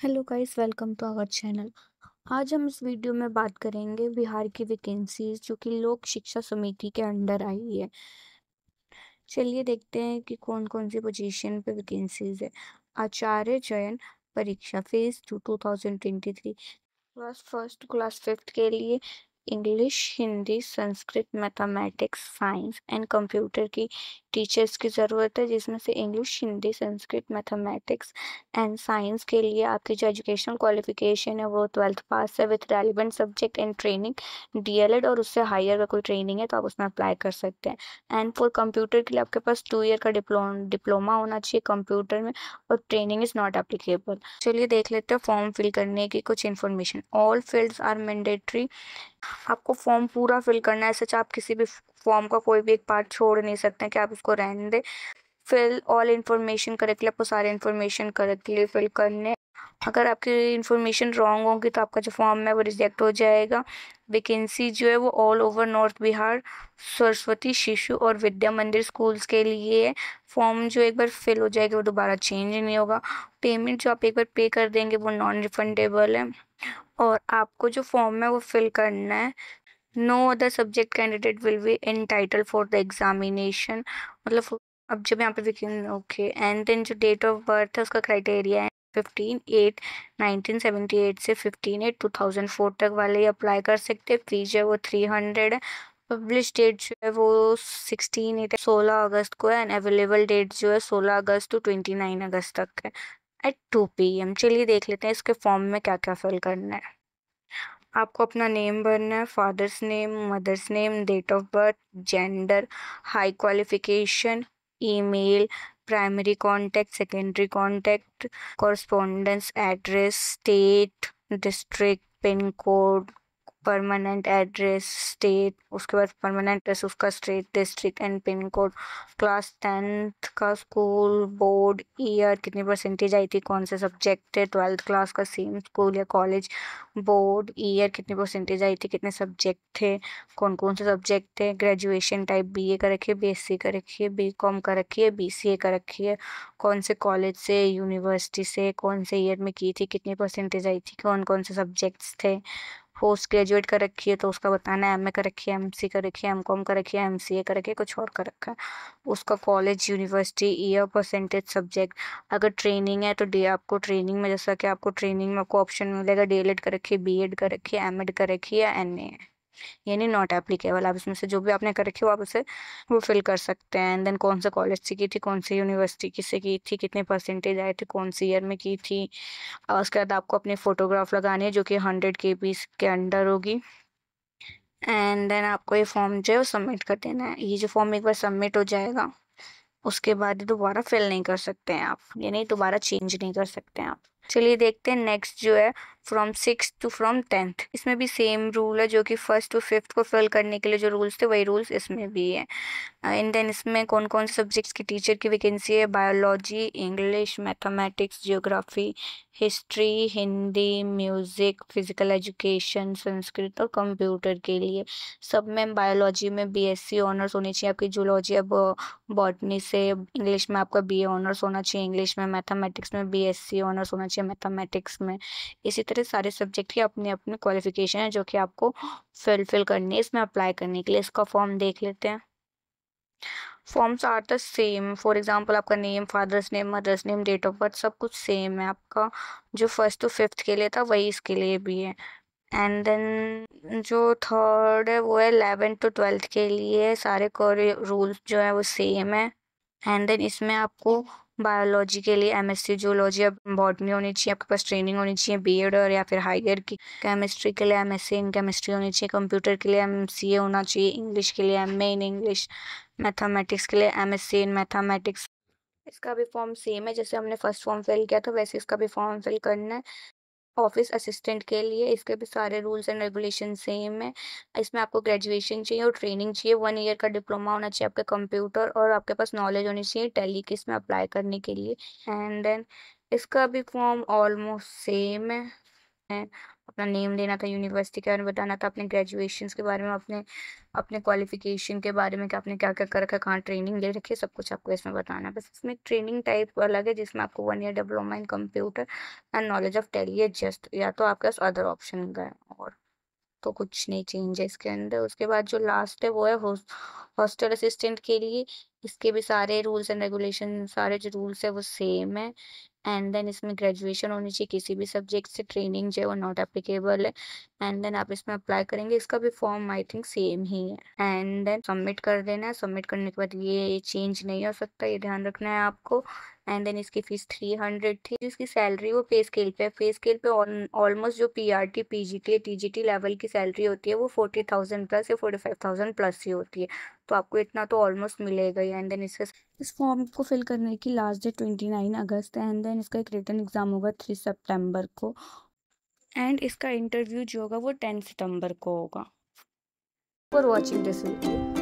Hello guys, welcome to our channel. आज हम इस वीडियो में बात करेंगे बिहार की वैकेंसीज जो कि लोक शिक्षा समिति के अंडर आई है। चलिए देखते हैं कि कौन कौन सी पोजीशन पे वैकेंसीज है। आचार्य चयन परीक्षा phase 2023 class first class fifth के लिए English, Hindi, Sanskrit, mathematics, science and computer की टीचर्स की ज़रूरत है, जिसमें से English, Hindi, Sanskrit, mathematics and science के लिए आपकी जो एजुकेशनल क्वालिफिकेशन है वो 12th पास है with relevant subject and training, DElEd और उससे हायर का कोई ट्रेनिंग है तो आप उसमें अप्लाई कर सकते हैं। एंड फॉर कंप्यूटर के लिए आपके पास 2 ईयर का डिप्लोमा होना चाहिए कंप्यूटर में, और ट्रेनिंग इज़ नॉट एप्लीकेबल। चलिए देख लेते हैं फॉर्म फिल करने की कुछ information. All fields are mandatory. आपको फॉर्म पूरा फिल करना है, सच आप किसी भी फॉर्म का कोई भी एक पार्ट छोड़ नहीं सकते हैं कि आप उसको रहने दें। फिल ऑल इन्फॉर्मेशन करेक्टली, आपको सारे इन्फॉर्मेशन करेक्टली फिल करने। अगर आपकी इन्फॉर्मेशन रॉन्ग होगी तो आपका जो फॉर्म है वो रिजेक्ट हो जाएगा। वैकेंसी जो है वो all over north Bihar Saraswati Shishu और विद्या मंदिर स्कूल्स के लिए है। फॉर्म जो एक बार फिल हो जाएगा वो दोबारा चेंज नहीं होगा। पेमेंट जो आप एक बार पे कर देंगे वो नॉन रिफंडेबल है। और आपको जो फॉर्म है वो फिल करना है। No other subject candidate will be entitle for the examination. मतलब अब जब यहाँ पे विकिन ओके, एंड देन जो डेट ऑफ बर्थ है उसका क्राइटेरिया है 15/8/1978 से 15/8/2004 तक वाले ही अप्लाई कर सकते हैं। फीस है वो 300 है। पब्लिश डेट जो है वो 16 को है, एंड अवेलेबल डेट जो है 16 अगस्त टू 29 अगस्त तक है एट 2 PM। चलिए देख लेते हैं इसके फॉर्म में क्या क्या फिल करना है। आपको अपना नेम भरना है, father's name, mother's name, date of birth, gender, high qualification, email, primary contact, secondary contact, correspondence address, state, district, pin code, permanent address state, उसके बाद परमानेंट एड्रेस उसका state, district and pin code, class 10th का school, board, year, कितनी percentage आई थी, कौन से subject है, 12th क्लास का सेम स्कूल या कॉलेज, बोर्ड, ईयर, कितनी परसेंटेज आई थी, कितने सब्जेक्ट थे, कौन कौन से सब्जेक्ट थे, ग्रेजुएशन टाइप बीए का रखिए, बीएससी का रखिए, बीकॉम का रखिए, बीसीए का रखिए, कौन से कॉलेज से, यूनिवर्सिटी से, कौन से ईयर में की थी, कितनी परसेंटेज आई थी, कौन कौन से सब्जेक्ट्स थे। पोस्ट ग्रेजुएट का रखिए तो उसका बताना है, एमए का रखिए, एमसी का रखिए, एमकॉम का रखिए, एमसीए का रखिए, कुछ और का रखा है, उसका college, university, year, percentage, subject. अगर ट्रेनिंग है तो डी आपको ट्रेनिंग में, जैसा कि आपको ट्रेनिंग में आपको ऑप्शन मिलेगा डीएलएड का रखिए, बीएड का रखिए, एमएड का रखिए या एनए, यानी नॉट एप्लीकेबल। आप इसमें से जो भी आपने कर रखी हो आप उसे वो फिल कर सकते हैं। एंड देन कौन सा कॉलेज से की थी, कौन सी यूनिवर्सिटी की से की थी, कितने परसेंटेज आए थे, कौन सी ईयर में की थी। और उसके बाद आपको अपनी फोटोग्राफ लगानी है जो कि 100 KB के अंडर होगी। एंड देन आपको ये फॉर्म जो है वो सबमिट कर देना है। ये जो फॉर्म एक बार सबमिट हो जाएगा उसके बाद ये दोबारा फिल नहीं कर सकते हैं आप, यानी दोबारा चेंज नहीं कर सकते हैं आप। चलिए देखते हैं नेक्स्ट जो है from 6th to from 10th। इसमें भी सेम रूल है, जो कि फर्स्ट टू फिफ्थ को फिल करने के लिए जो रूल्स थे वही रूल्स इसमें भी है। एंड देन इसमें कौन कौन से सब्जेक्ट्स की टीचर की वैकेंसी है, biology, English, mathematics, geography, history, Hindi, music, physical education, Sanskrit और कंप्यूटर के लिए। सब में बायोलॉजी में बीएससी ऑनर्स होनी चाहिए आपकी, जूलॉजी अब बॉटनी से, इंग्लिश में आपका बीए ऑनर्स होना चाहिए इंग्लिश में, मैथमेटिक्स में बीएससी ऑनर्स होना चाहिए मैथमेटिक्स में। इसी तरह सारे सब्जेक्ट की अपनी अपनी क्वालिफिकेशन है जो कि आपको फिल करनी है इसमें अप्लाई करने के लिए। इसका फॉर्म देख लेते हैं। Forms are the same. For example आपका name, father's name, mother's name, date of birth सब कुछ सेम है आपका। जो फर्स्ट टू फिफ्थ के लिए था वही इसके लिए भी है। एंड देन जो थर्ड है वो है 11th to 12th के लिए, सारे रूल्स जो है वो सेम है। एंड देन इसमें आपको बायोलॉजी के लिए एमएससी जूलॉजी या बॉटनी होनी चाहिए, आपके पास ट्रेनिंग होनी चाहिए बीएड और या फिर हायर की। केमिस्ट्री के लिए एमएससी इन केमिस्ट्री होनी चाहिए, कंप्यूटर के लिए एमसीए होना चाहिए, इंग्लिश के लिए एमए इन इंग्लिश, मैथमेटिक्स के लिए एमएससी इन मैथमेटिक्स। इसका भी फॉर्म सेम है, जैसे हमने फर्स्ट फॉर्म फिल किया था वैसे इसका भी फॉर्म फिल करना है। ऑफिस असिस्टेंट के लिए इसके भी सारे रूल्स एंड रेगुलेशन सेम है। इसमें आपको ग्रेजुएशन चाहिए और ट्रेनिंग चाहिए, 1 ईयर का डिप्लोमा होना चाहिए आपका कंप्यूटर, और आपके पास नॉलेज होनी चाहिए टैली की इसमें अप्लाई करने के लिए। एंड देन इसका भी फॉर्म ऑलमोस्ट सेम है। अपना नेम देना था, यूनिवर्सिटी के बारे में बताना था, अपने ग्रेजुएशंस के बारे में, अपने अपने क्वालिफिकेशन के बारे में कि आपने क्या क्या कर रखा है, कहाँ ट्रेनिंग ले रखी है, सब कुछ आपको इसमें बताना है। बस इसमें ट्रेनिंग टाइप अलग है जिसमें आपको 1 year diploma in computer and knowledge of tally है जस्ट, या तो आपके पास अदर ऑप्शन का है, और तो कुछ नहीं चेंज है इसके अंदर। उसके बाद जो लास्ट है वो है हॉस्टल असिस्टेंट के लिए। इसके भी सारे रूल्स एंड रेगुलेशन, सारे जो रूल्स है वो सेम है। एंड देन इसमें ग्रेजुएशन होनी चाहिए किसी भी सब्जेक्ट से, ट्रेनिंग जो है वो नॉट एप्लीकेबल है। एंड देन आप इसमें अप्लाई करेंगे, इसका भी फॉर्म आई थिंक सेम ही है। एंड देन सबमिट कर देना है। सबमिट करने के बाद ये चेंज नहीं हो सकता, ये ध्यान रखना है आपको। एंड देन इसकी फीस 300 थी। इसकी सैलरी वो पे स्केल पे है। पे स्केल पे ऑलमोस्ट जो पीआरटी पीजीटी टीजीटी लेवल की सैलरी होती है वो 40,000 प्लस या 45,000 प्लस ही होती है, तो आपको इतना तो ऑलमोस्ट मिलेगा ही। एंड देन इसका इस फॉर्म को फिल करने की लास्ट डेट 29 अगस्त है। एंड देन इसका एक रिटन एग्जाम होगा 3 सितंबर को। एंड इसका इंटरव्यू जो होगा वो 10 सितंबर को होगा। For watching this video.